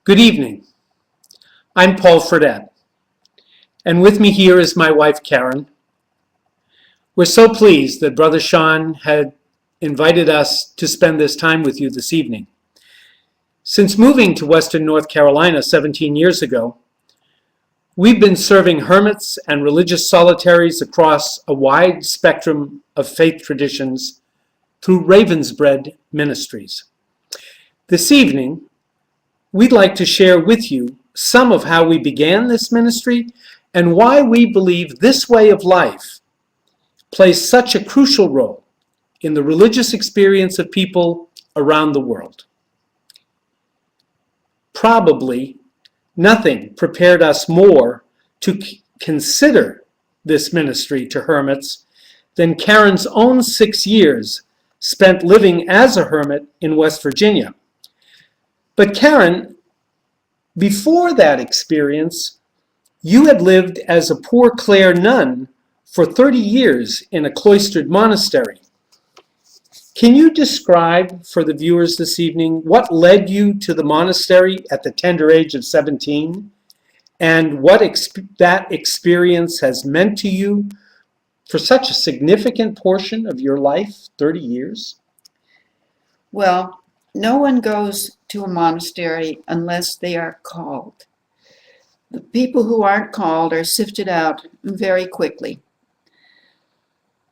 Good evening. I'm Paul Fredette, and with me here is my wife, Karen. We're so pleased that Brother Sean had invited us to spend this time with you this evening. Since moving to Western North Carolina 17 years ago, we've been serving hermits and religious solitaries across a wide spectrum of faith traditions through Ravensbread Ministries. This evening, we'd like to share with you some of how we began this ministry and why we believe this way of life plays such a crucial role in the religious experience of people around the world. Probably nothing prepared us more to consider this ministry to hermits than Karen's own 6 years spent living as a hermit in West Virginia. But Karen, before that experience, you had lived as a poor Clare nun for 30 years in a cloistered monastery. Can you describe for the viewers this evening what led you to the monastery at the tender age of 17 and what that experience has meant to you for such a significant portion of your life, 30 years? Well, no one goes to a monastery unless they are called. The people who aren't called are sifted out very quickly.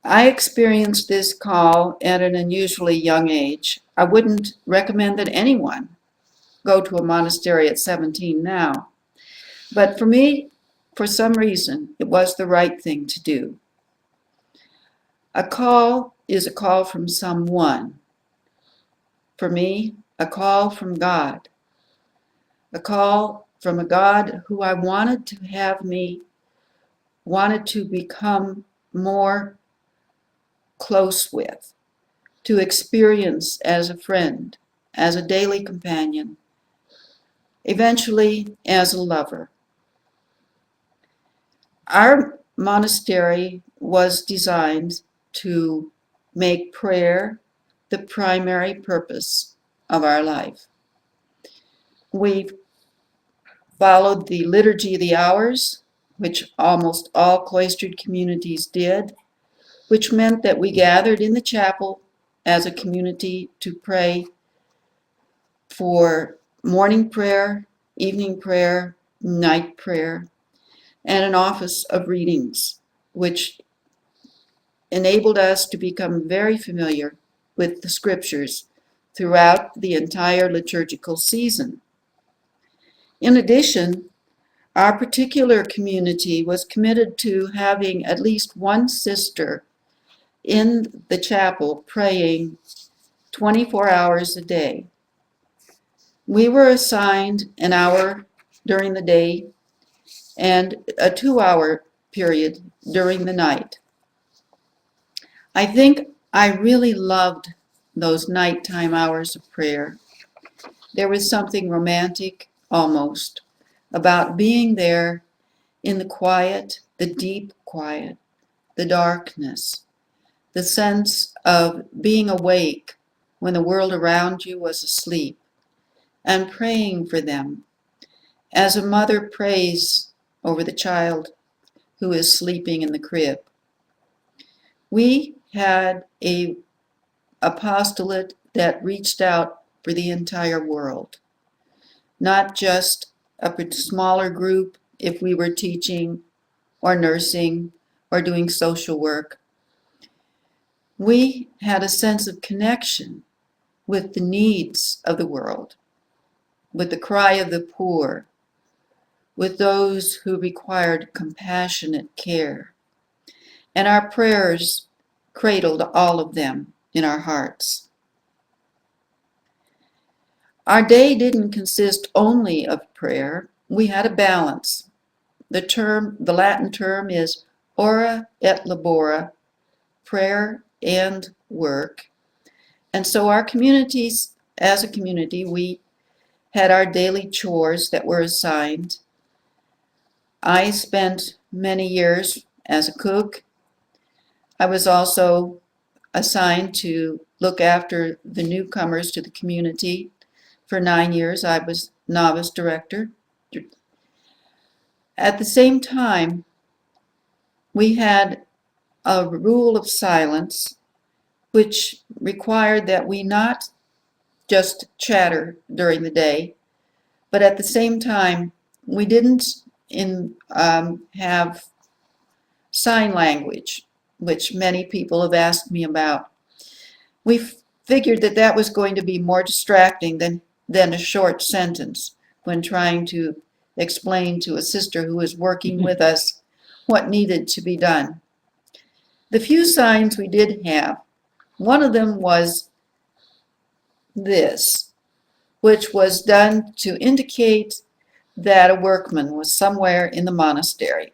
I experienced this call at an unusually young age. I wouldn't recommend that anyone go to a monastery at 17 now. But for me, for some reason, it was the right thing to do. A call is a call from someone. For me, a call from God. A call from a God who I wanted to have me, wanted to become more close with, to experience as a friend, as a daily companion, eventually as a lover. Our monastery was designed to make prayer the primary purpose of our life. We followed the liturgy of the hours, which almost all cloistered communities did, which meant that we gathered in the chapel as a community to pray for morning prayer, evening prayer, night prayer, and an office of readings, which enabled us to become very familiar with the scriptures throughout the entire liturgical season. In addition, our particular community was committed to having at least one sister in the chapel praying 24 hours a day. We were assigned an hour during the day and a 2-hour period during the night. I think I really loved those nighttime hours of prayer. There was something romantic, almost, about being there in the quiet, the deep quiet, the darkness, the sense of being awake when the world around you was asleep, and praying for them, as a mother prays over the child who is sleeping in the crib. We had an apostolate that reached out for the entire world, not just a smaller group if we were teaching or nursing or doing social work. We had a sense of connection with the needs of the world, with the cry of the poor, with those who required compassionate care. And our prayers cradled all of them in our hearts. Our day didn't consist only of prayer. We had a balance. The Latin term is ora et labora, prayer and work. And so our communities, as a community, we had our daily chores that were assigned. I spent many years as a cook. I was also assigned to look after the newcomers to the community. For 9 years, I was novice director. At the same time, we had a rule of silence, which required that we not just chatter during the day, but at the same time, we didn't have sign language, which many people have asked me about. We figured that that was going to be more distracting than a short sentence when trying to explain to a sister who was working with us what needed to be done. The few signs we did have, one of them was this, which was done to indicate that a workman was somewhere in the monastery,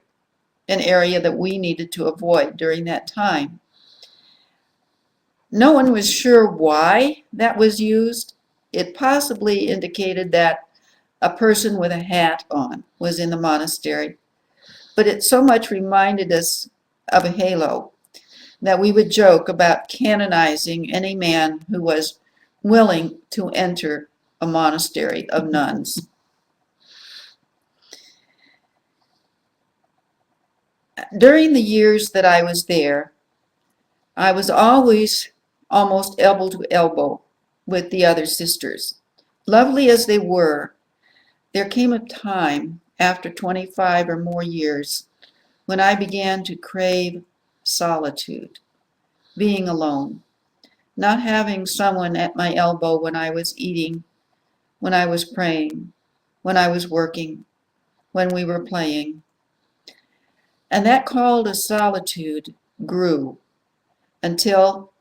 an area that we needed to avoid during that time. No one was sure why that was used. It possibly indicated that a person with a hat on was in the monastery, but it so much reminded us of a halo that we would joke about canonizing any man who was willing to enter a monastery of nuns. During the years that I was there, I was always almost elbow to elbow with the other sisters. Lovely as they were, there came a time after 25 or more years when I began to crave solitude, being alone, not having someone at my elbow when I was eating, when I was praying, when I was working, when we were playing. And that call to solitude grew until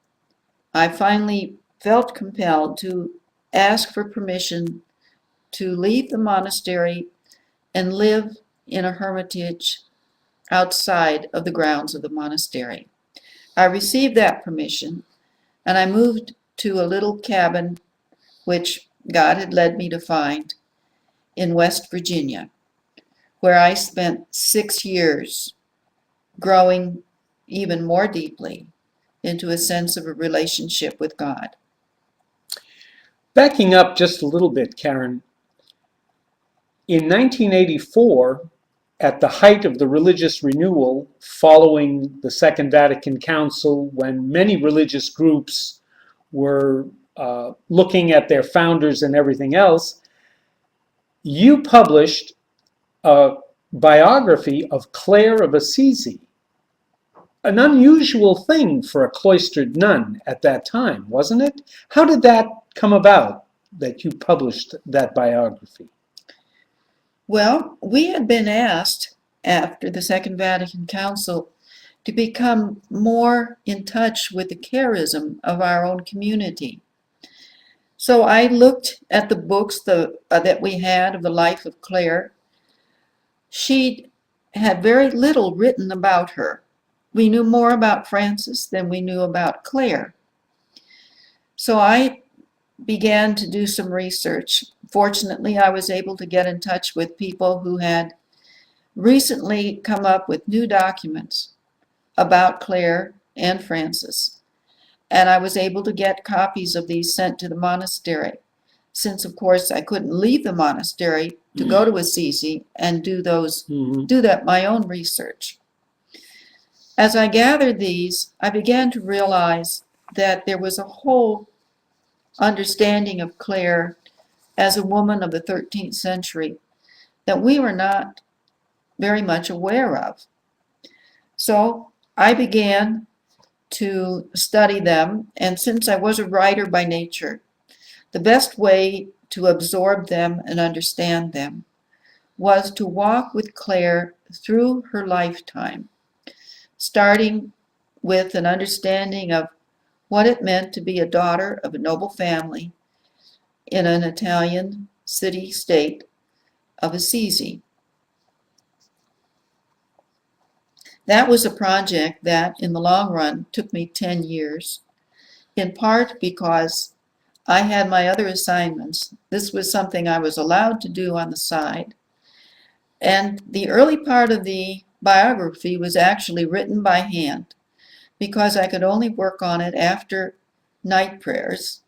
I finally felt compelled to ask for permission to leave the monastery and live in a hermitage outside of the grounds of the monastery. I received that permission, and I moved to a little cabin which God had led me to find in West Virginia, where I spent 6 years growing even more deeply into a sense of a relationship with God. Backing up just a little bit, Karen, in 1984, at the height of the religious renewal following the Second Vatican Council, when many religious groups were looking at their founders and everything else, you published a biography of Clare of Assisi, an unusual thing for a cloistered nun at that time, wasn't it? How did that come about, that you published that biography? Well, we had been asked after the Second Vatican Council to become more in touch with the charism of our own community. So I looked at the books that we had of the life of Clare. She had very little written about her. We knew more about Francis than we knew about Clare. So I began to do some research. Fortunately, I was able to get in touch with people who had recently come up with new documents about Clare and Francis, and I was able to get copies of these sent to the monastery, since of course I couldn't leave the monastery to go to Assisi and do that my own research. As I gathered these, I began to realize that there was a whole understanding of Clare as a woman of the 13th century that we were not very much aware of. So I began to study them, and since I was a writer by nature, the best way to absorb them and understand them was to walk with Clare through her lifetime, starting with an understanding of what it meant to be a daughter of a noble family in an Italian city-state of Assisi. That was a project that, in the long run, took me 10 years, in part because I had my other assignments. This was something I was allowed to do on the side. And the early part of the biography was actually written by hand, because I could only work on it after night prayers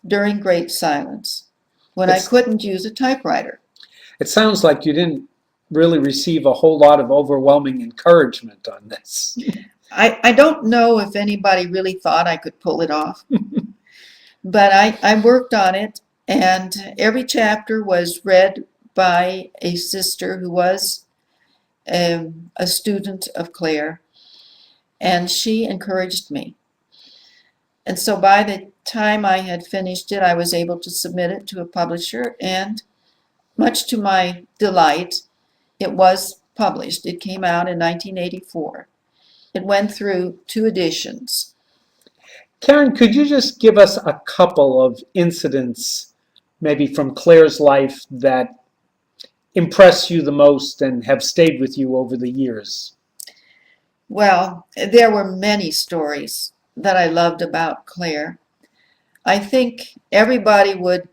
during great silence. when I couldn't use a typewriter. It sounds like you didn't really receive a whole lot of overwhelming encouragement on this. I don't know if anybody really thought I could pull it off, but I worked on it, and every chapter was read by a sister who was a student of Clare, and she encouraged me. And so by the time I had finished it, I was able to submit it to a publisher, and much to my delight, it was published. It came out in 1984. It went through 2 editions. Karen, could you just give us a couple of incidents, maybe from Clare's life, that impress you the most and have stayed with you over the years? Well, there were many stories that I loved about Clare. I think everybody would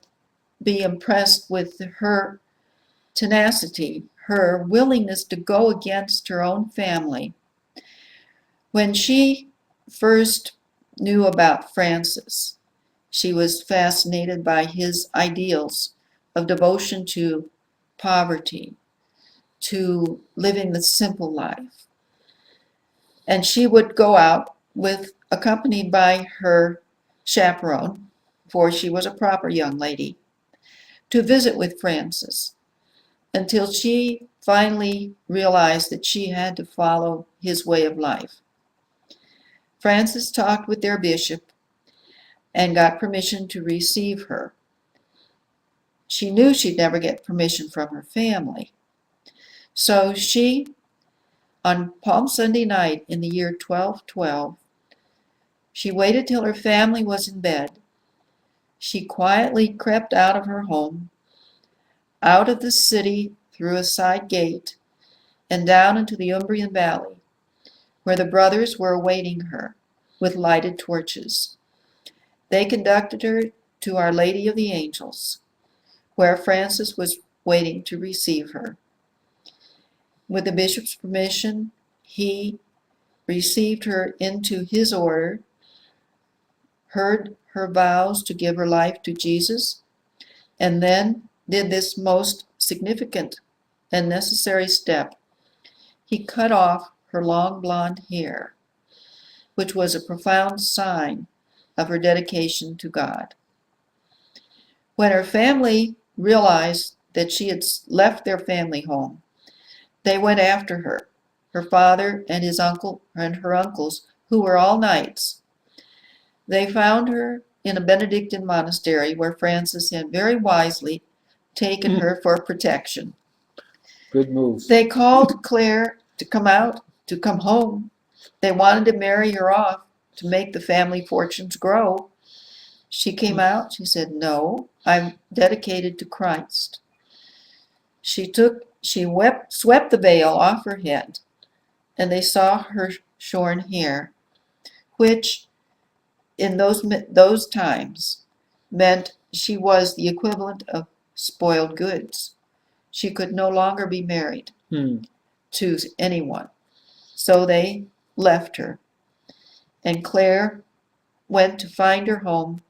be impressed with her tenacity, her willingness to go against her own family. When she first knew about Francis, she was fascinated by his ideals of devotion to poverty, to living the simple life. And she would go out accompanied by her chaperone, for she was a proper young lady, to visit with Francis, until she finally realized that she had to follow his way of life. Francis talked with their bishop and got permission to receive her. She knew she'd never get permission from her family. So she, on Palm Sunday night in the year 1212, she waited till her family was in bed. She quietly crept out of her home, out of the city through a side gate, and down into the Umbrian Valley, where the brothers were awaiting her with lighted torches. They conducted her to Our Lady of the Angels, where Francis was waiting to receive her. With the bishop's permission, he received her into his order, heard her vows to give her life to Jesus, and then did this most significant and necessary step. He cut off her long blonde hair, which was a profound sign of her dedication to God. When her family realized that she had left their family home, they went after her, her father and his uncle and her uncles, who were all knights. They found her in a Benedictine monastery where Francis had very wisely taken her for protection. Good move. They called Clare to come out, to come home. They wanted to marry her off to make the family fortunes grow. She came out, she said, "No, I'm dedicated to Christ." She swept the veil off her head, and they saw her shorn hair, which in those times meant she was the equivalent of spoiled goods. She could no longer be married to anyone. So they left her, and Clare went to find her home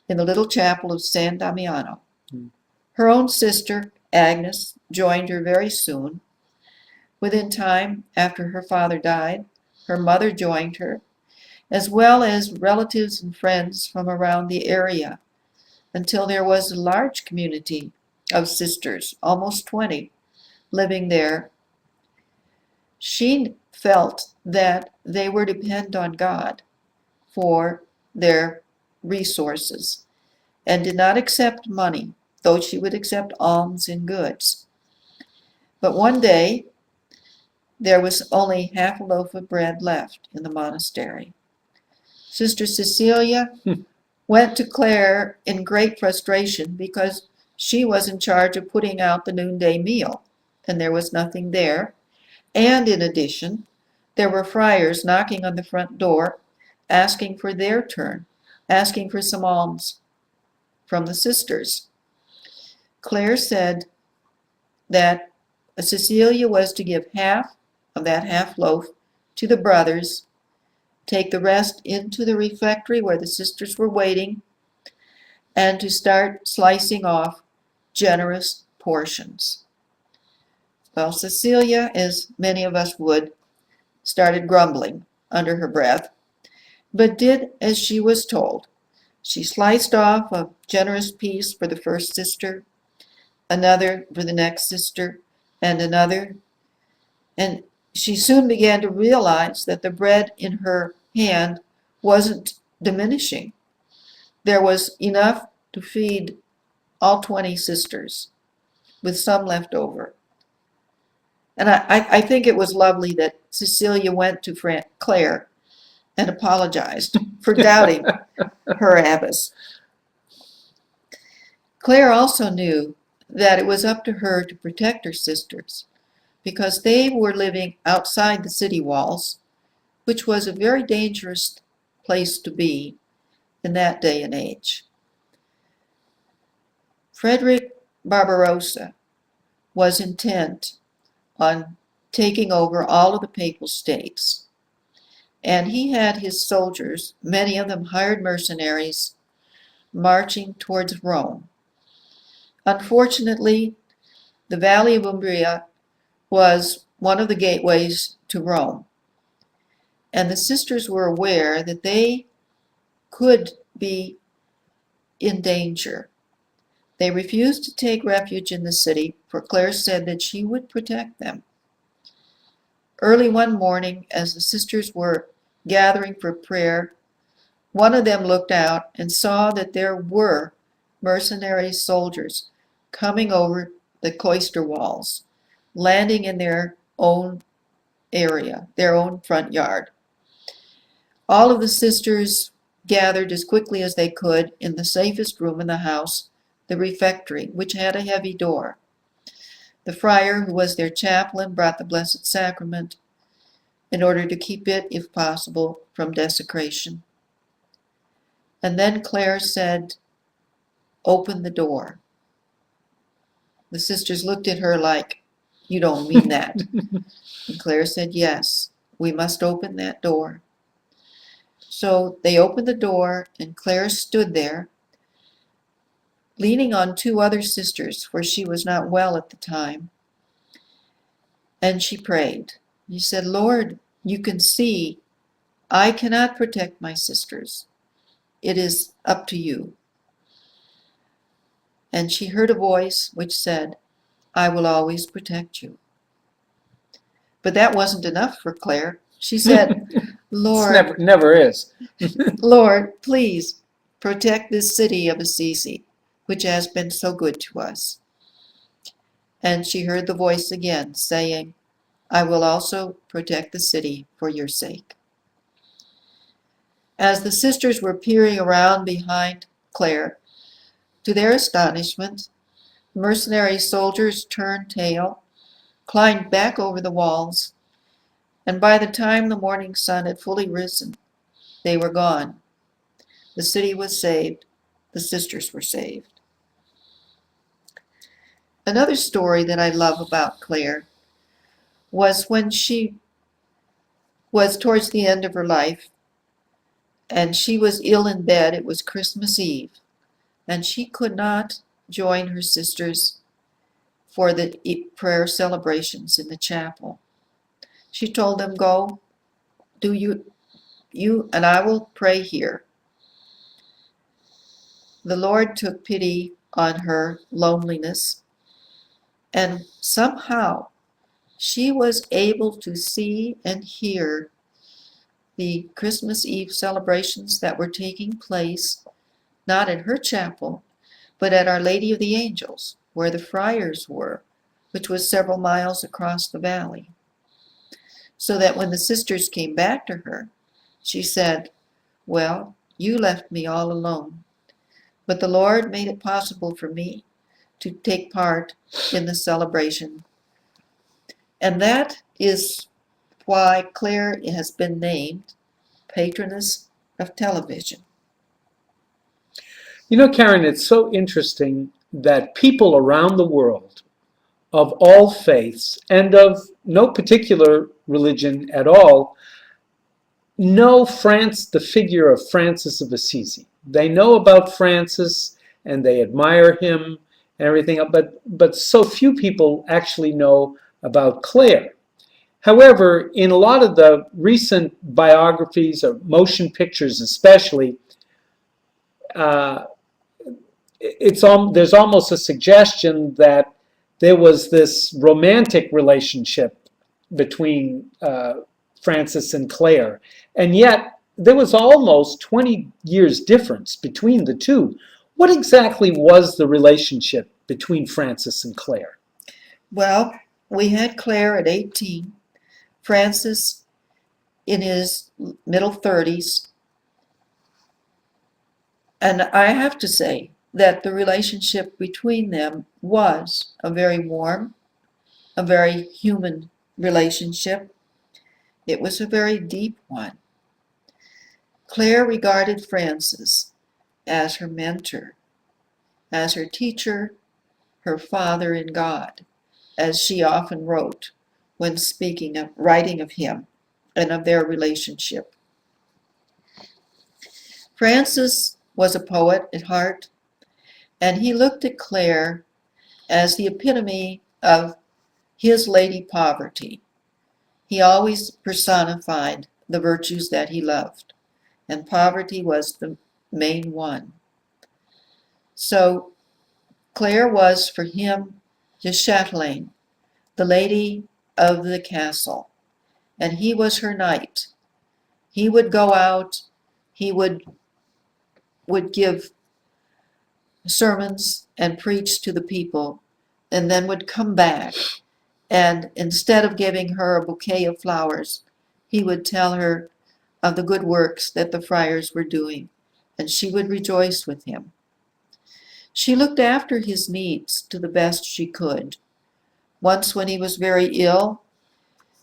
in the little chapel of San Damiano. Her own sister, Agnes, joined her very soon. Within time, after her father died, her mother joined her, as well as relatives and friends from around the area, until there was a large community of sisters, almost 20, living there. She felt that they were dependent on God for their resources and did not accept money, though she would accept alms and goods. But one day, there was only half a loaf of bread left in the monastery. Sister Cecilia went to Clare in great frustration because she was in charge of putting out the noonday meal, and there was nothing there. And in addition, there were friars knocking on the front door, asking for their turn, asking for some alms from the sisters. Clare said that Cecilia was to give half of that half loaf to the brothers, take the rest into the refectory where the sisters were waiting, and to start slicing off generous portions. Well, Cecilia, as many of us would, started grumbling under her breath, but did as she was told. She sliced off a generous piece for the first sister, another for the next sister, and another, and she soon began to realize that the bread in her hand wasn't diminishing. There was enough to feed all 20 sisters, with some left over. And I think it was lovely that Cecilia went to Clare and apologized for doubting her abbess. Clare also knew that it was up to her to protect her sisters, because they were living outside the city walls, which was a very dangerous place to be in that day and age. Frederick Barbarossa was intent on taking over all of the papal states, and he had his soldiers, many of them hired mercenaries, marching towards Rome. Unfortunately, the Valley of Umbria was one of the gateways to Rome, and the sisters were aware that they could be in danger. They refused to take refuge in the city, for Clare said that she would protect them. Early one morning, as the sisters were gathering for prayer, one of them looked out and saw that there were mercenary soldiers coming over the cloister walls, landing in their own area, their own front yard. All of the sisters gathered as quickly as they could in the safest room in the house, the refectory, which had a heavy door. The friar, who was their chaplain, brought the Blessed Sacrament in order to keep it, if possible, from desecration. And then Clare said, "Open the door." The sisters looked at her like, "You don't mean that." And Clare said, "Yes, we must open that door." So they opened the door, and Clare stood there, leaning on two other sisters, for she was not well at the time. And she prayed. She said, "Lord, you can see I cannot protect my sisters. It is up to you." And she heard a voice which said, "I will always protect you." But that wasn't enough for Clare. She said, "Lord, never is. Lord, please protect this city of Assisi, which has been so good to us." And she heard the voice again saying, "I will also protect the city for your sake." As the sisters were peering around behind Clare, to their astonishment, mercenary soldiers turned tail, climbed back over the walls, and by the time the morning sun had fully risen, they were gone. The city was saved. The sisters were saved. Another story that I love about Clare was when she was towards the end of her life, and she was ill in bed. It was Christmas Eve, and she could not join her sisters for the prayer celebrations in the chapel. She told them, "Go, do you and I will pray here." The Lord took pity on her loneliness, and somehow she was able to see and hear the Christmas Eve celebrations that were taking place, not in her chapel, but at Our Lady of the Angels, where the friars were, which was several miles across the valley. So that when the sisters came back to her, she said, "Well, you left me all alone, but the Lord made it possible for me to take part in the celebration." And that is why Clare has been named Patroness of Television. You know, Karen, it's so interesting that people around the world of all faiths and of no particular religion at all know the figure of Francis of Assisi. They know about Francis and they admire him and everything else, but so few people actually know about Clare. However, in a lot of the recent biographies or motion pictures especially, uh, there's almost a suggestion that there was this romantic relationship between Francis and Clare, and yet there was almost 20 years difference between the two. What exactly was the relationship between Francis and Clare? Well, we had Clare at 18, Francis in his middle 30s, and I have to say that the relationship between them was a very warm, a very human relationship. It was a very deep one. Clare regarded Francis as her mentor, as her teacher, her father in God, as she often wrote when writing of him and of their relationship. Francis was a poet at heart, and he looked at Clare as the epitome of his Lady Poverty. He always personified the virtues that he loved, and poverty was the main one. So Clare was for him the chatelaine, the lady of the castle, and he was her knight. He would go out, he would give sermons and preach to the people, and then would come back, and instead of giving her a bouquet of flowers, he would tell her of the good works that the friars were doing, and she would rejoice with him. She looked after his needs to the best she could. Once when he was very ill,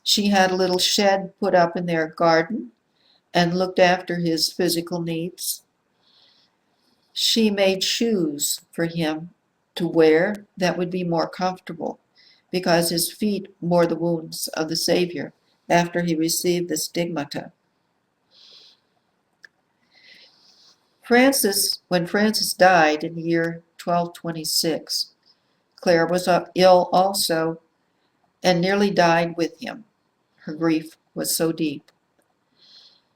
she had a little shed put up in their garden and looked after his physical needs. She made shoes for him to wear that would be more comfortable because his feet bore the wounds of the Savior after he received the stigmata. When Francis died in the year 1226, Clare was ill also and nearly died with him. Her grief was so deep.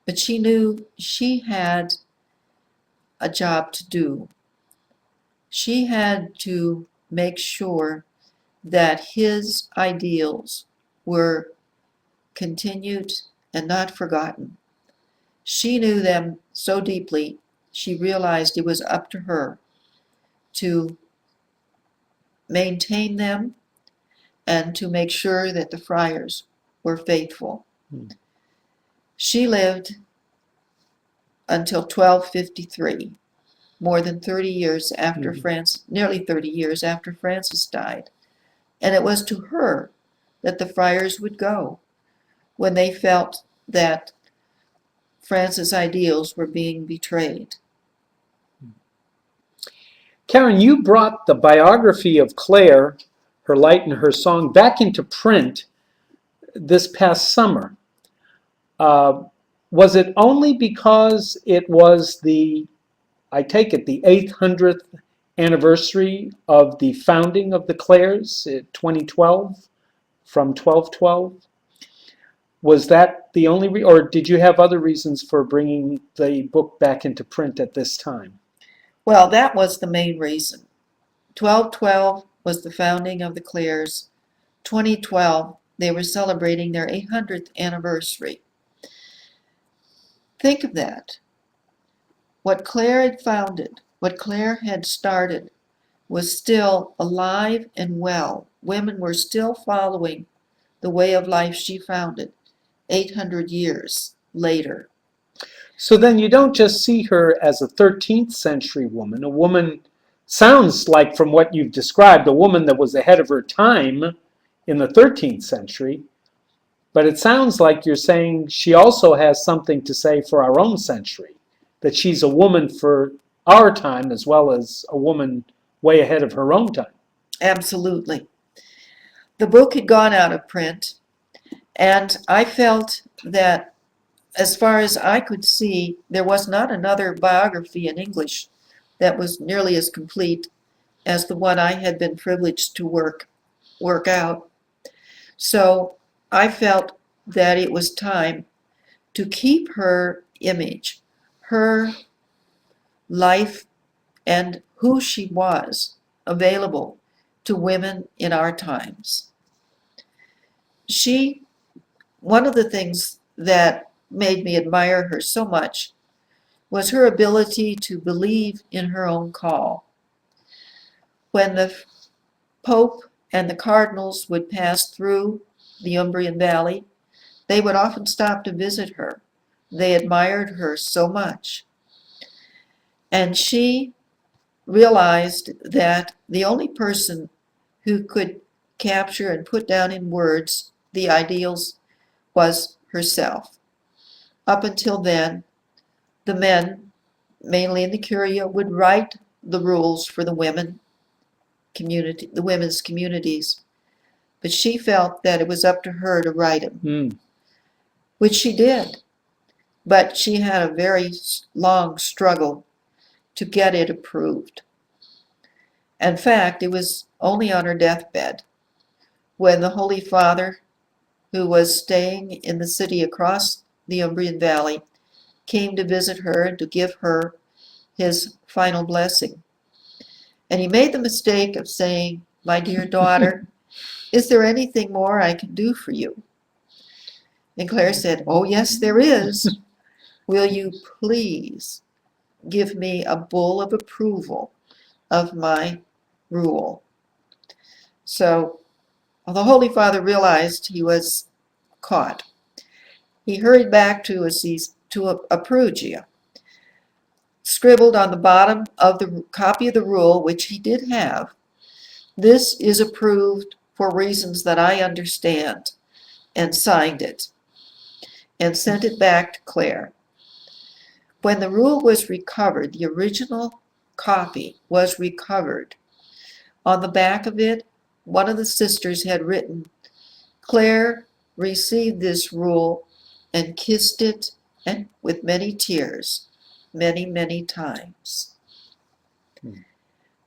But she knew she had a job to do. She had to make sure that his ideals were continued and not forgotten. She knew them so deeply, she realized it was up to her to maintain them and to make sure that the friars were faithful. She lived until 1253, more than 30 years after nearly 30 years after Francis died. And it was to her that the friars would go when they felt that Francis' ideals were being betrayed. Karen, you brought the biography of Clare, Her Light and Her Song, back into print this past summer. Was it only because it was I take it, the 800th anniversary of the founding of the Clares in 2012, from 1212? Was that the only or did you have other reasons for bringing the book back into print at this time? Well, that was the main reason. 1212 was the founding of the Clares. 2012, they were celebrating their 800th anniversary. Think of that. What Clare had founded, what Clare had started, was still alive and well. Women were still following the way of life she founded 800 years later. So then you don't just see her as a 13th century woman, a woman, sounds like from what you've described, a woman that was ahead of her time in the 13th century, but it sounds like you're saying she also has something to say for our own century, that she's a woman for our time as well as a woman way ahead of her own time. Absolutely. The book had gone out of print, and I felt that as far as I could see, there was not another biography in English that was nearly as complete as the one I had been privileged to work out. So I felt that it was time to keep her image, her life, and who she was available to women in our times. One of the things that made me admire her so much was her ability to believe in her own call. When the Pope and the Cardinals would pass through the Umbrian Valley, they would often stop to visit her. They admired her so much. And she realized that the only person who could capture and put down in words the ideals was herself. Up until then, the men, mainly in the Curia, would write the rules for the women's communities. But she felt that it was up to her to write them, which she did. But she had a very long struggle to get it approved. In fact, it was only on her deathbed when the Holy Father, who was staying in the city across the Umbrian Valley, came to visit her and to give her his final blessing. And he made the mistake of saying, "My dear daughter, is there anything more I can do for you?" And Clare said, "Oh, yes, there is. Will you please give me a bull of approval of my rule?" So the Holy Father realized he was caught. He hurried back to a Perugia, scribbled on the bottom of the copy of the rule, which he did have, "This is approved for reasons that I understand," and signed it and sent it back to Clare. When the rule was recovered, the original copy was recovered. On the back of it, one of the sisters had written, "Clare received this rule and kissed it, and with many tears, many, many times."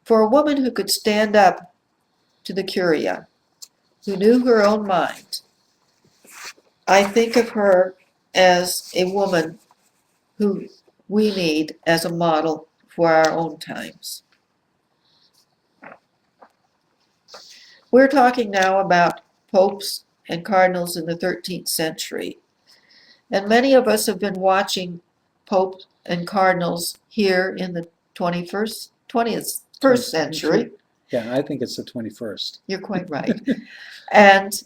For a woman who could stand up to the Curia, who knew her own mind, I think of her as a woman who we need as a model for our own times. We're talking now about popes and cardinals in the 13th century. And many of us have been watching popes and cardinals here in the 21st century. Yeah, I think it's the 21st. You're quite right. And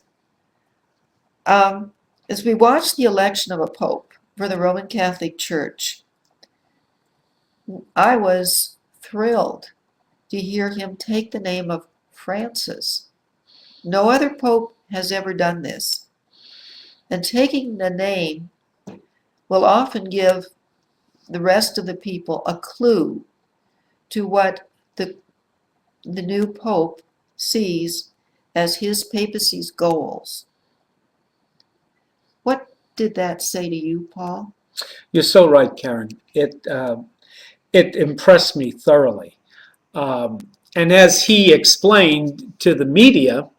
as we watch the election of a pope for the Roman Catholic Church, I was thrilled to hear him take the name of Francis. No other pope has ever done this. And taking the name will often give the rest of the people a clue to what the new pope sees as his papacy's goals. What did that say to you, Paul? You're so right, Karen. It impressed me thoroughly. And as he explained to the media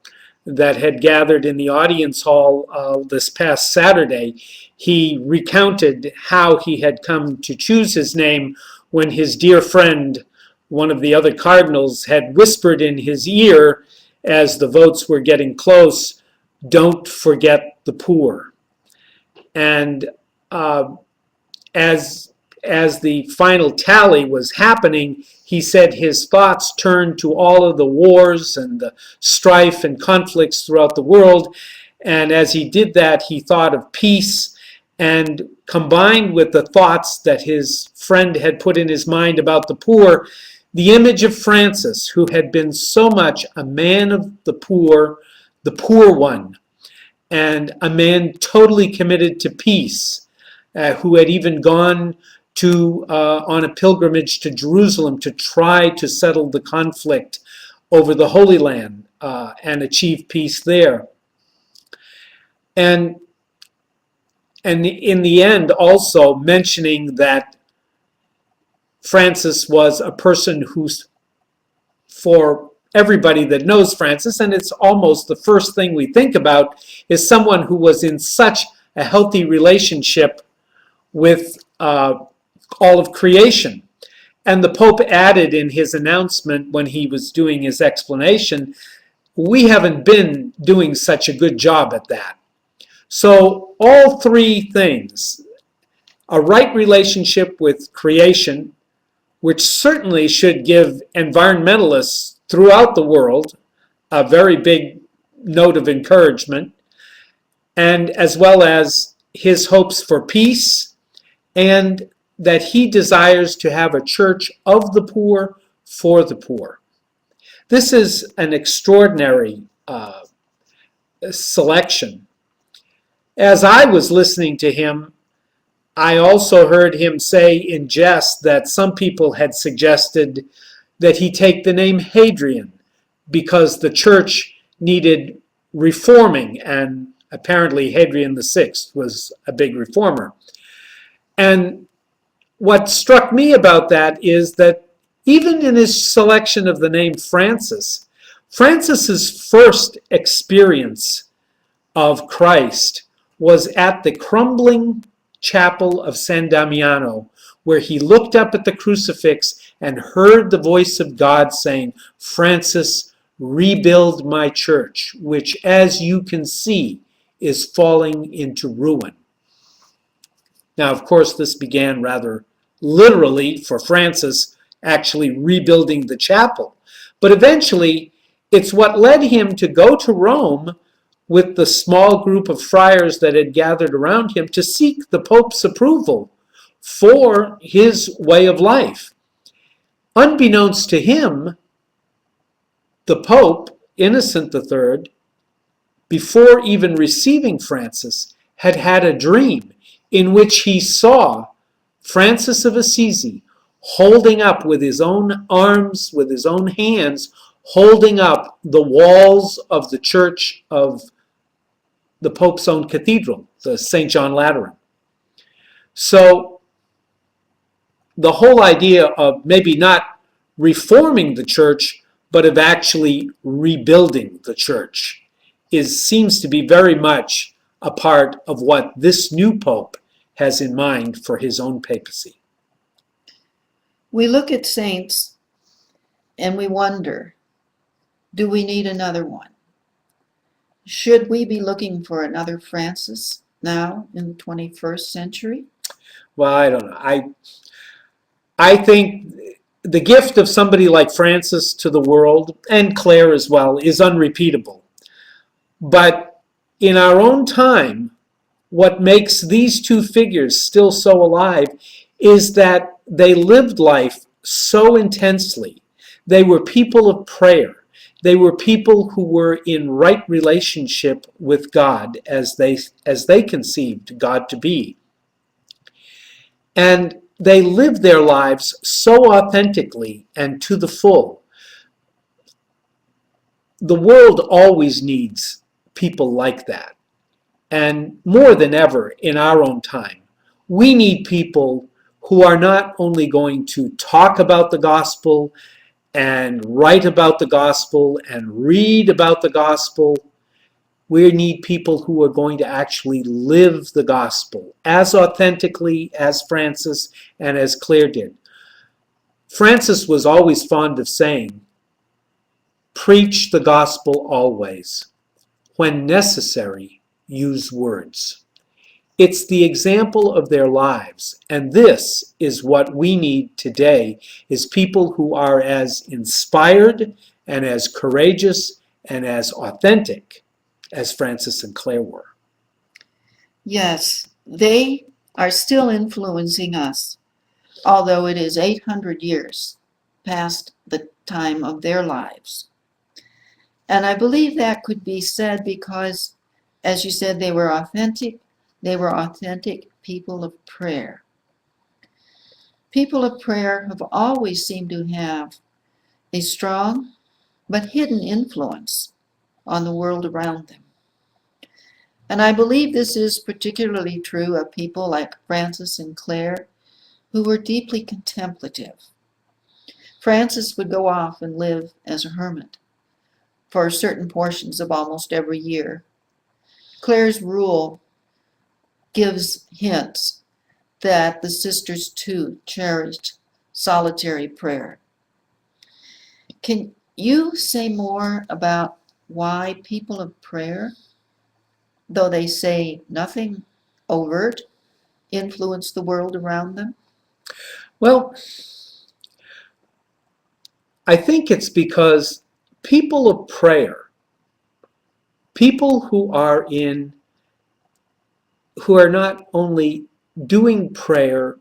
that had gathered in the audience hall this past Saturday, he recounted how he had come to choose his name when his dear friend, one of the other cardinals, had whispered in his ear as the votes were getting close, "Don't forget the poor." And as the final tally was happening, he said his thoughts turned to all of the wars and the strife and conflicts throughout the world. And as he did that, he thought of peace, and combined with the thoughts that his friend had put in his mind about the poor, the image of Francis, who had been so much a man of the poor one, and a man totally committed to peace, who had even gone on a pilgrimage to Jerusalem to try to settle the conflict over the Holy Land and achieve peace there. And in the end, also mentioning that Francis was a person whose for everybody that knows Francis, and it's almost the first thing we think about, is someone who was in such a healthy relationship with all of creation. And the Pope added in his announcement when he was doing his explanation, we haven't been doing such a good job at that. So all three things, a right relationship with creation, which certainly should give environmentalists throughout the world a very big note of encouragement, and as well as his hopes for peace, and that he desires to have a church of the poor for the poor. This is an extraordinary selection. As I was listening to him, I also heard him say in jest that some people had suggested that he take the name Hadrian because the church needed reforming, and apparently Hadrian VI was a big reformer. And what struck me about that is that even in his selection of the name Francis, Francis's first experience of Christ was at the crumbling chapel of San Damiano, where he looked up at the crucifix and heard the voice of God saying, "Francis, rebuild my church, which, as you can see, is falling into ruin." Now, of course, this began rather literally for Francis actually rebuilding the chapel. But eventually, it's what led him to go to Rome with the small group of friars that had gathered around him to seek the Pope's approval for his way of life. Unbeknownst to him, the Pope, Innocent III, before even receiving Francis, had had a dream in which he saw Francis of Assisi holding up with his own arms, with his own hands, holding up the walls of the church of the Pope's own cathedral, the St. John Lateran. So the whole idea of maybe not reforming the church, but of actually rebuilding the church seems to be very much a part of what this new Pope has in mind for his own papacy. We look at saints and we wonder, do we need another one? Should we be looking for another Francis now in the 21st century? Well, I don't know. I think the gift of somebody like Francis to the world, and Clare as well, is unrepeatable. But in our own time, what makes these two figures still so alive is that they lived life so intensely. They were people of prayer. They were people who were in right relationship with God as they conceived God to be. And they lived their lives so authentically and to the full. The world always needs people like that. And more than ever in our own time, we need people who are not only going to talk about the gospel and write about the gospel and read about the gospel. We need people who are going to actually live the gospel as authentically as Francis and as Clare did. Francis was always fond of saying, "Preach the gospel always. When necessary, use words." It's the example of their lives, and this is what we need today, is people who are as inspired and as courageous and as authentic as Francis and Clare were. Yes, they are still influencing us, although it is 800 years past the time of their lives. And I believe that could be said because, as you said, they were authentic people of prayer. People of prayer have always seemed to have a strong but hidden influence on the world around them. And I believe this is particularly true of people like Francis and Clare, who were deeply contemplative. Francis would go off and live as a hermit for certain portions of almost every year. Clare's rule gives hints that the sisters too cherished solitary prayer. Can you say more about why people of prayer, though they say nothing overt, influence the world around them? Well, I think it's because people of prayer, people who are not only doing prayer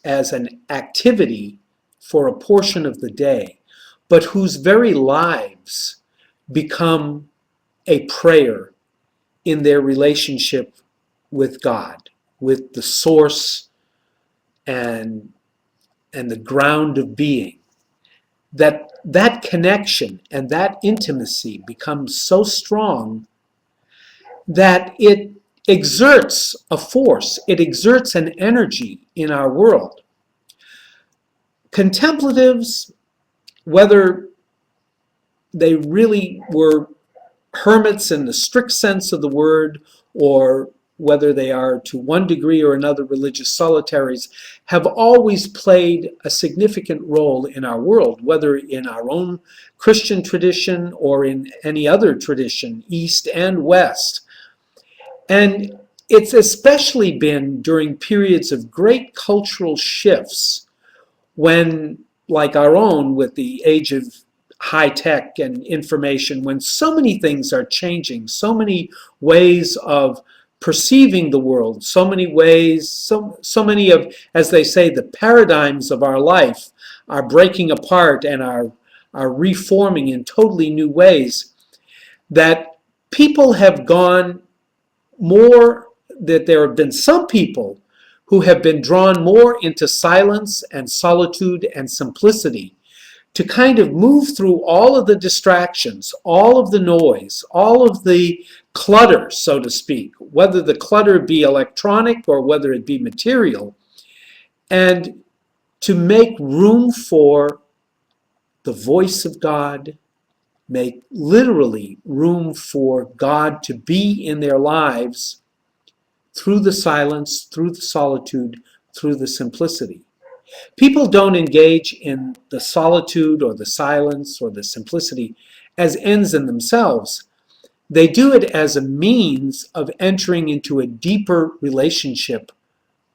as an activity for a portion of the day, but whose very lives become a prayer in their relationship with God, with the source and the ground of being. That connection and that intimacy becomes so strong that it exerts a force, it exerts an energy in our world. Contemplatives, whether they really were hermits in the strict sense of the word, or whether they are to one degree or another religious solitaries, have always played a significant role in our world, whether in our own Christian tradition or in any other tradition, East and West. And it's especially been during periods of great cultural shifts when, like our own, with the age of high tech and information, when so many things are changing, so many ways of perceiving the world, so many ways, so many of, as they say, the paradigms of our life are breaking apart and are reforming in totally new ways, that people have gone more, that there have been some people who have been drawn more into silence and solitude and simplicity to kind of move through all of the distractions, all of the noise, all of the clutter, so to speak, whether the clutter be electronic or whether it be material, and to make room for the voice of God, make literally room for God to be in their lives through the silence, through the solitude, through the simplicity. People don't engage in the solitude or the silence or the simplicity as ends in themselves. They do it as a means of entering into a deeper relationship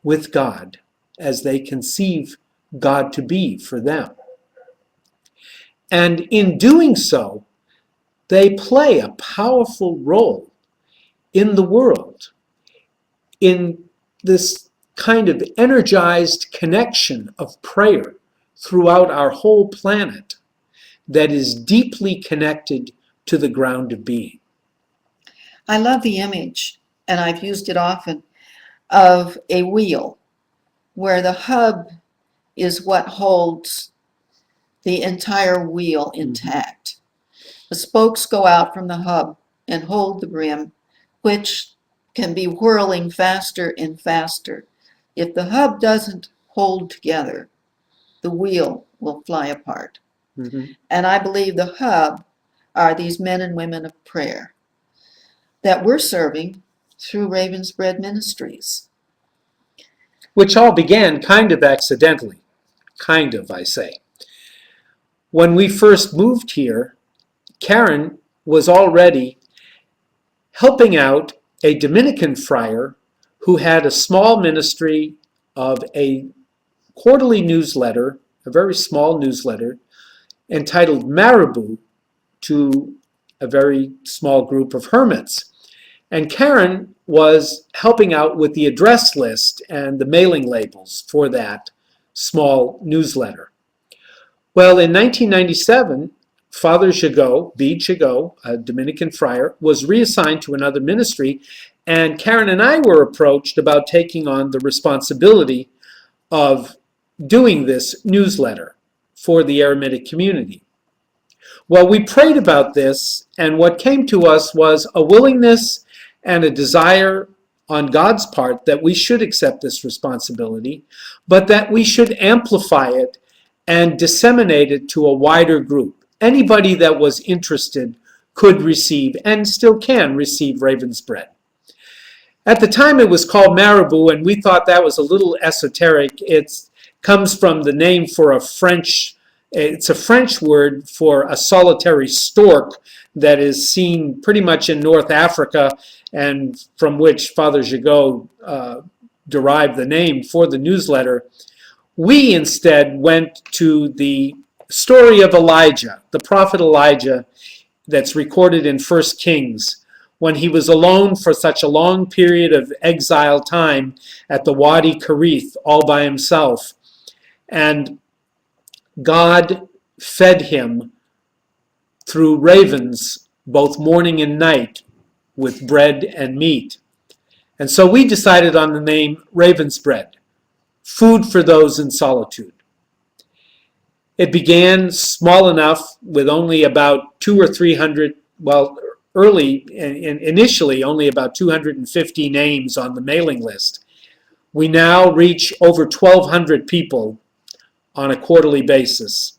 with God as they conceive God to be for them. And in doing so, they play a powerful role in the world, in this kind of energized connection of prayer throughout our whole planet that is deeply connected to the ground of being. I love the image, and I've used it often, of a wheel where the hub is what holds the entire wheel intact. The spokes go out from the hub and hold the rim, which can be whirling faster and faster. If the hub doesn't hold together, the wheel will fly apart. Mm-hmm. And I believe the hub are these men and women of prayer that we're serving through Raven's Bread Ministries. Which all began kind of accidentally. Kind of, I say. When we first moved here, Karen was already helping out a Dominican friar who had a small ministry of a quarterly newsletter, a very small newsletter, entitled Marabou, to a very small group of hermits. And Karen was helping out with the address list and the mailing labels for that small newsletter. Well, in 1997, Father Jagot, Bede Jagot, a Dominican friar, was reassigned to another ministry, and Karen and I were approached about taking on the responsibility of doing this newsletter for the Eremitic community. Well, we prayed about this, and what came to us was a willingness and a desire on God's part that we should accept this responsibility, but that we should amplify it and disseminate it to a wider group. Anybody that was interested could receive, and still can receive, Raven's bread. At the time it was called marabou, and we thought that was a little esoteric. It comes from the name for it's a French word for a solitary stork that is seen pretty much in North Africa, and from which Father Gigot derived the name for the newsletter. We instead went to the story of Elijah, the prophet Elijah, that's recorded in 1 Kings, when he was alone for such a long period of exile time at the Wadi Karith all by himself. And God fed him through ravens both morning and night with bread and meat. And so we decided on the name Raven's Bread, food for those in solitude. It began small enough with only about 200 or 300, initially only about 250 names on the mailing list. We now reach over 1,200 people on a quarterly basis.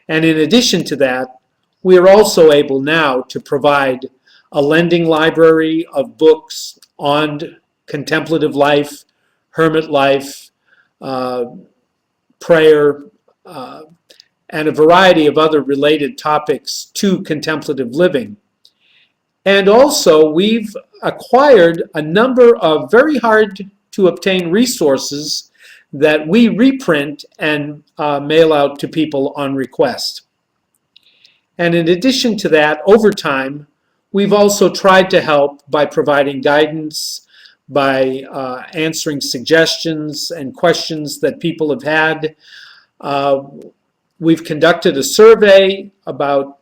And in addition to that, we are also able now to provide a lending library of books on contemplative life, hermit life, prayer, and a variety of other related topics to contemplative living. And also, we've acquired a number of very hard to obtain resources that we reprint and mail out to people on request. And in addition to that, over time, we've also tried to help by providing guidance, by answering suggestions and questions that people have had. We've conducted a survey about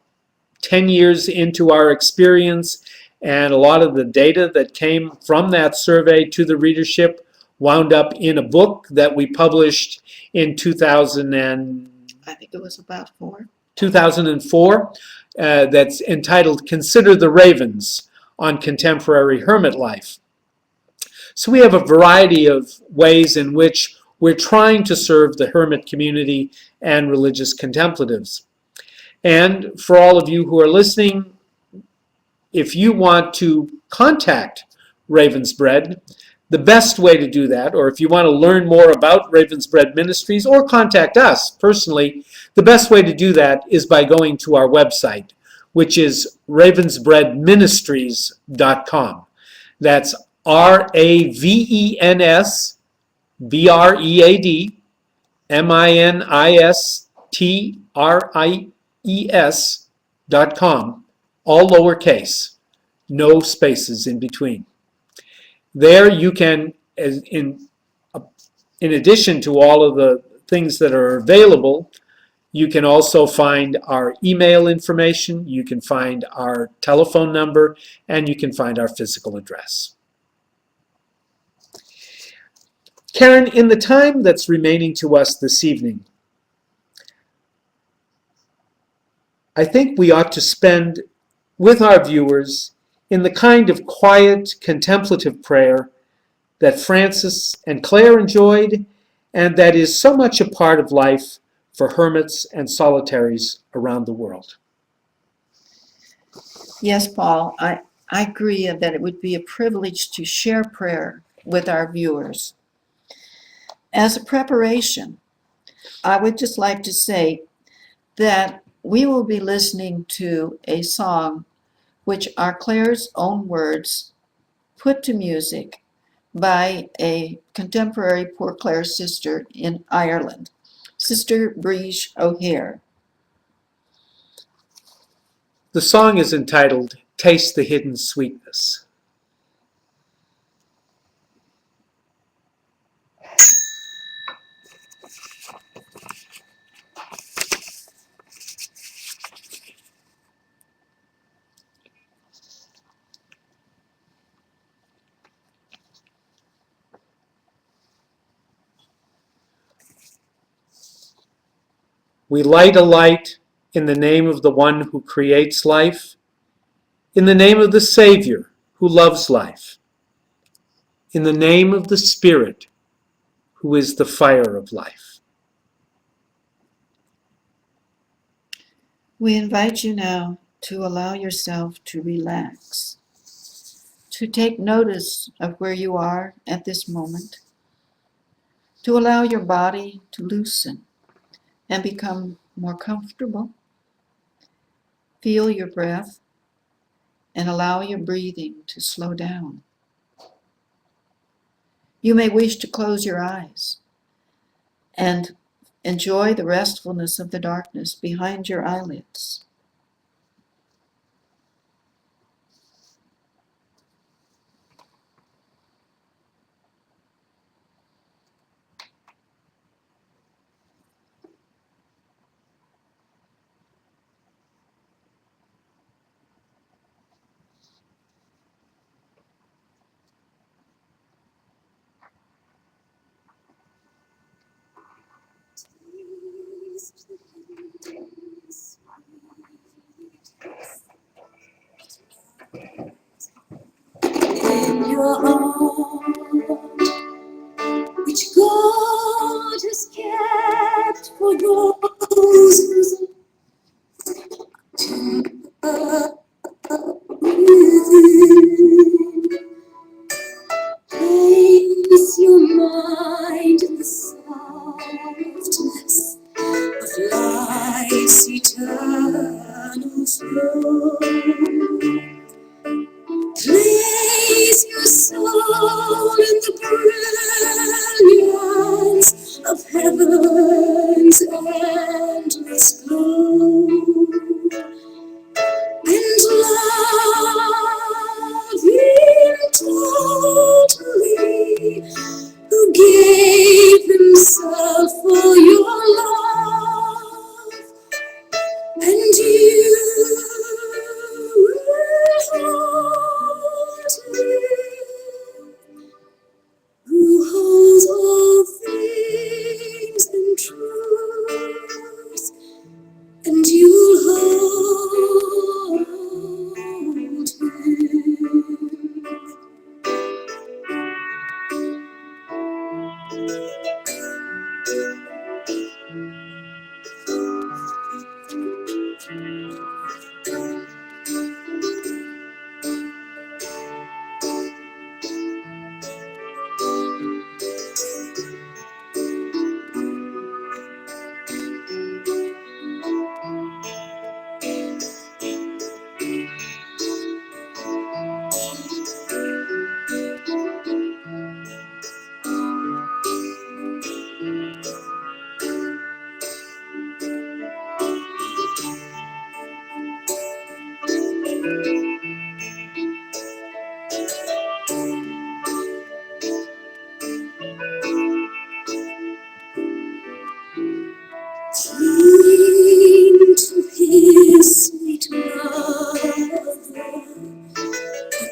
10 years into our experience, and a lot of the data that came from that survey to the readership wound up in a book that we published in 2004, that's entitled Consider the Ravens on Contemporary Hermit Life. So we have a variety of ways in which we're trying to serve the hermit community and religious contemplatives. And for all of you who are listening, if you want to contact Raven's Bread, the best way to do that, or if you want to learn more about Raven's Bread Ministries or contact us personally, the best way to do that is by going to our website, which is ravensbreadministries.com. That's RAVENSBreadministries.com, all lowercase, no spaces in between. There you can, in addition to all of the things that are available, you can also find our email information, you can find our telephone number, and you can find our physical address. Karen, in the time that's remaining to us this evening, I think we ought to spend with our viewers in the kind of quiet, contemplative prayer that Francis and Clare enjoyed, and that is so much a part of life for hermits and solitaries around the world. Yes, Paul, I agree that it would be a privilege to share prayer with our viewers. As a preparation, I would just like to say that we will be listening to a song which are Clare's own words put to music by a contemporary Poor Clare sister in Ireland, Sister Breege O'Hare. The song is entitled Taste the Hidden Sweetness. We light a light in the name of the one who creates life, in the name of the Savior who loves life, in the name of the Spirit who is the fire of life. We invite you now to allow yourself to relax, to take notice of where you are at this moment, to allow your body to loosen and become more comfortable. Feel your breath and allow your breathing to slow down. You may wish to close your eyes and enjoy the restfulness of the darkness behind your eyelids. In your heart, which God has kept for those who within. Place your mind in the softness of life's eternal flow. Place your soul in the brilliance of heaven's endless glow, and love Him totally, who gave Himself for your love, and you will hold Him, who holds all things in truth, and you'll hold Him. Cling to His sweet mother,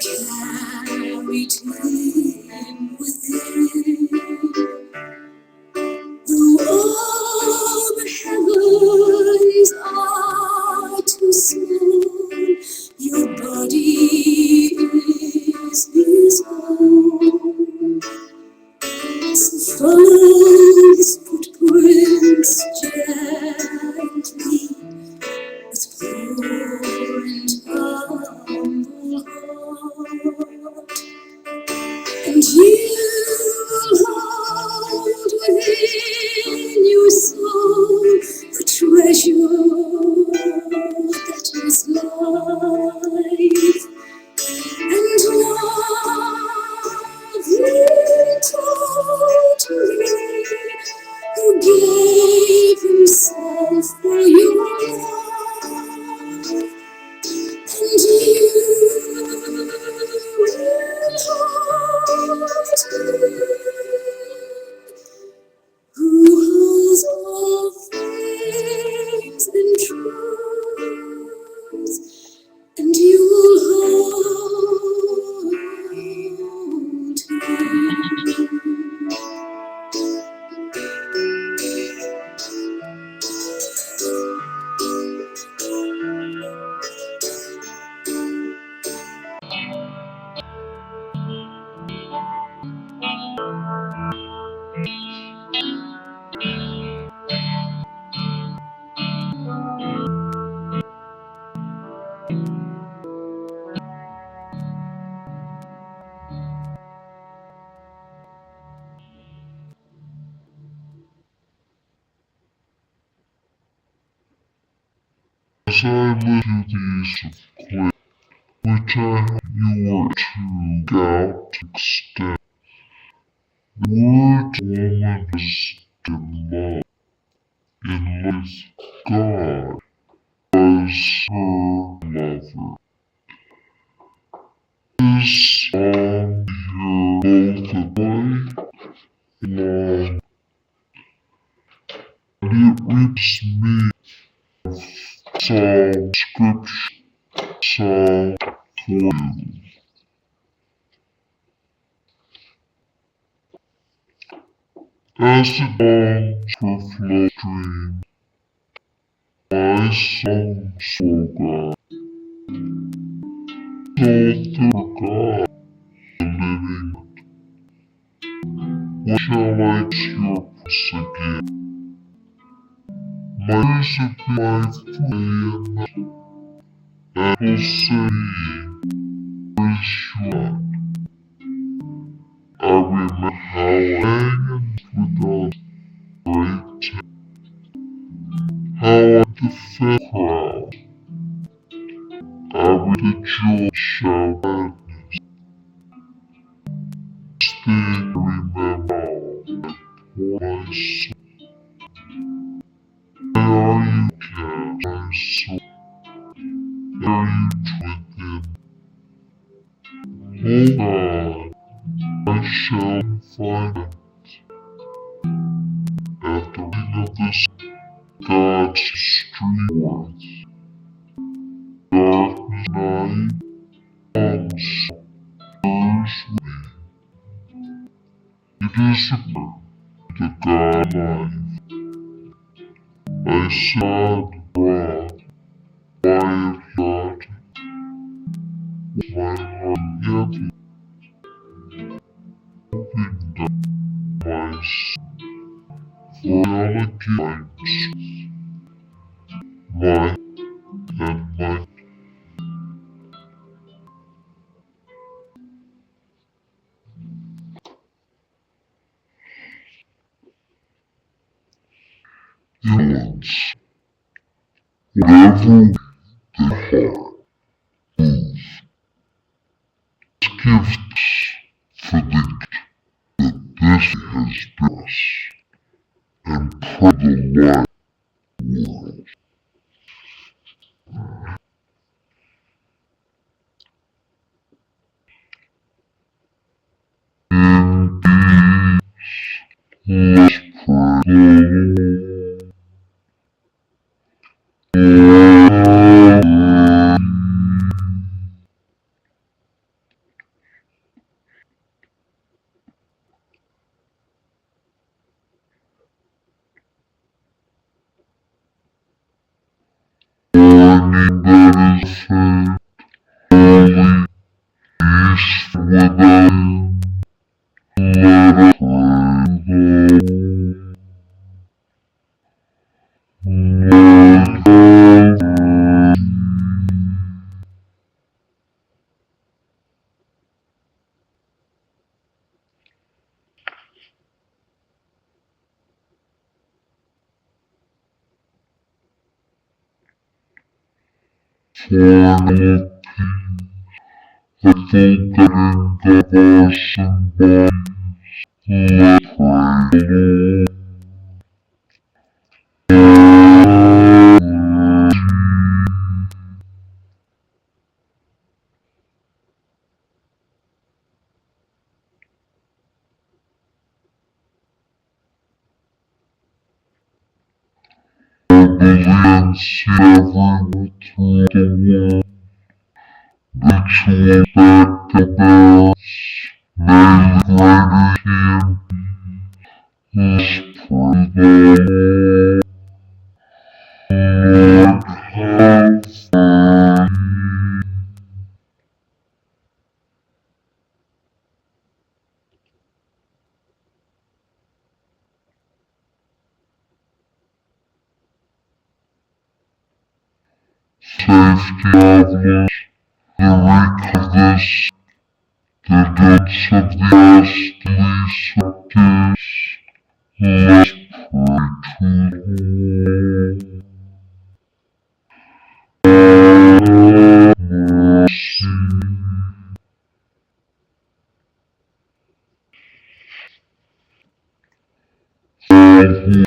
carried Him within. Though all the heavens are too small, your body is His own. So follow His footprints gently, with pure and humble heart, and you will hold within your soul the treasure that is life, and love Him totally, who gave Himself for your love, and you will hold Him, who holds all things in truth. As I listen to these clips, which I hope you are to scout to extend, the word woman is in love with God as her lover. Is on here both the way long, and it reaps me of Psalm scripture, Psalm for you. As it longs for flow stream, my soul forgot, soul forgot the living. What shall I express again? My ears have been my flame, and will say, where is your I remember how I hanged without great tent, how I defend crowd, I with a joy shout madness. Still remember all that pour my soul. Where are you, cast my soul? Where are you within? Hold on, I shall find it at the ring of the God's street words. Darkness night comes, stirs me. It is a bird, the God life. I saw the broad, quiet yacht, with my heart heavy, hoping that my soul, for delicate minds, might and might. Influence, whatever the heart moves, gives for the that this has been us, and pray the light world. In peace, let's pray the Lord. Morning that is fed, holy, peaceful without him, let us pray the Lord. For no the full governing of us and bodies, let pray the Lord. Obedience everywhere through the world, ritual back to bells, may the greater hymn let's pray the Lord have mercy. Safety of us, the reek of this, the depths of the ghastly circus, let's pray to the Lord.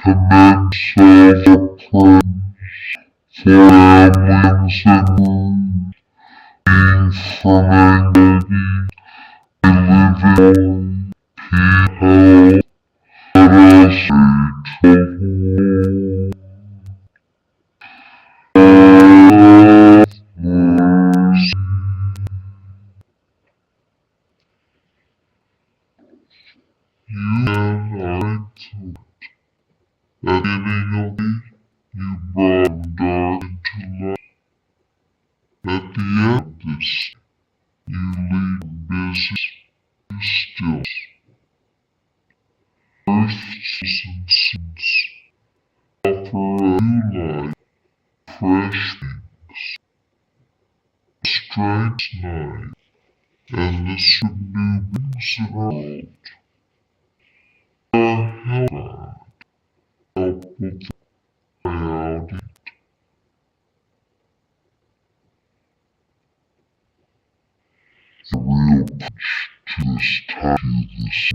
commends our prayers for families and being from anxiety, living health, let us trouble. Mercy. You and I too. At the beginning of the you brought dark into light. At the end of this, you lead busy still. Earth's and seas offer a new light, fresh wings, strength night, and this new wings in our world. Help God, help with the reality. The real pitch to this time this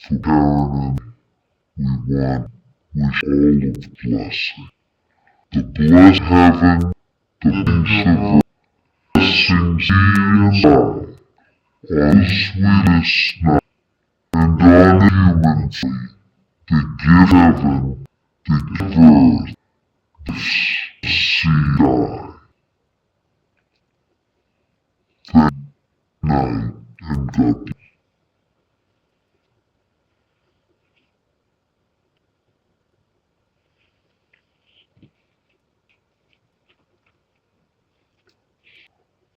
for Karen and we want wish all of blessing. The blessed heaven, the peace of blessings and all, on the sweetest night, and on the human fleet, the gift heaven, the gift earth, the sea eye. Thank night and God bless.